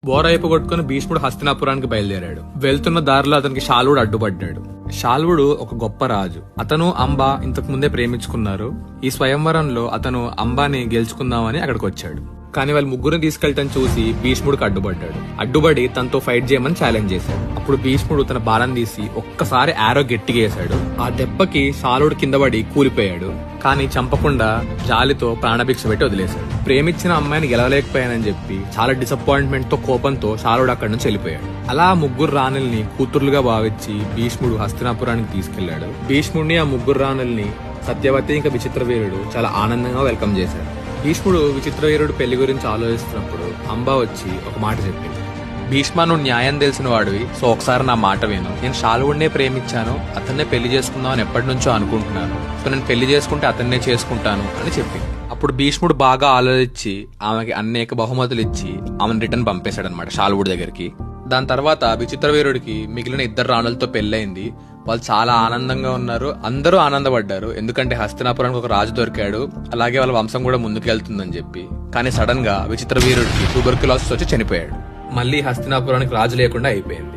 బోరైపు కొట్టుకుని భీష్ముడు హస్తినాపురానికి బయలుదేరాడు. వెళ్తున్న దారిలో అతనికి శాల్వుడు అడ్డుపడ్డాడు. శాల్వుడు ఒక గొప్ప రాజు. అతను అంబ ఇంతకు ముందే ప్రేమించుకున్నారు. ఈ స్వయంవరంలో అతను అంబాని గెలుచుకుందామని అక్కడికి వచ్చాడు. కానీ వాళ్ళు ముగ్గురిని తీసుకెళ్తాను చూసి భీష్ముడికి అడ్డుపడి తనతో ఫైట్ చేయమని ఛాలెంజ్ చేశాడు. అప్పుడు భీష్ముడు తన బాణం తీసి ఒక్కసారి ఆరో గట్టిగా వేశాడు. ఆ దెబ్బకి శాల్వుడు కింద పడి కూలిపోయాడు. కానీ చంపకుండా జాలితో ప్రాణభిక్ష పెట్టి వదిలేశాడు. ప్రేమించిన అమ్మాయిని గెలవలేకపోయానని చెప్పి చాలా డిసప్పాయింట్మెంట్ తో కోపంతో శాల్వుడు అక్కడి నుంచి వెళ్ళిపోయాడు. అలా ముగ్గురు రాణుల్ని కూతుర్లుగా భావించి భీష్ముడు హస్తినాపురానికి తీసుకెళ్లాడు. భీష్ముడిని ఆ ముగ్గురు రాణుల్ని సత్యవతి ఇంకా విచిత్రవీరుడు చాలా ఆనందంగా వెల్కమ్ చేశారు. భీష్ముడు విచిత్రవీరుడు పెళ్లి గురించి ఆలోచిస్తున్నప్పుడు అంబా వచ్చి ఒక మాట చెప్పింది. భీష్మ, నువ్వు న్యాయం తెలిసిన వాడివి, సో ఒకసారి నా మాట విను. నేను శాల్వుడినే ప్రేమించాను, అతన్నే పెళ్లి చేసుకుందాం అని ఎప్పటి నుంచో అనుకుంటున్నాను. సో నేను పెళ్లి చేసుకుంటే అతన్నే చేసుకుంటాను అని చెప్పింది. అప్పుడు భీష్ముడు బాగా ఆలోచించి ఆమెకి అనేక బహుమతులు ఇచ్చి ఆమెను రిటర్న్ పంపేశాడు అనమాట శాల్వుడి దగ్గరికి. దాని తర్వాత విచిత్రవీరుడికి మిగిలిన ఇద్దరు రాణులతో పెళ్లైంది. వాళ్ళు చాలా ఆనందంగా ఉన్నారు. అందరూ ఆనందపడ్డారు, ఎందుకంటే హస్తినాపురానికి ఒక రాజు దొరికాడు, అలాగే వాళ్ళ వంశం కూడా ముందుకెళ్తుందని చెప్పి. కానీ సడన్ గా విచిత్రవీరుడికి ట్యూబర్క్యులోసిస్ వచ్చి చనిపోయాడు. మళ్ళీ హస్తినాపురానికి రాజు లేకుండా అయిపోయింది.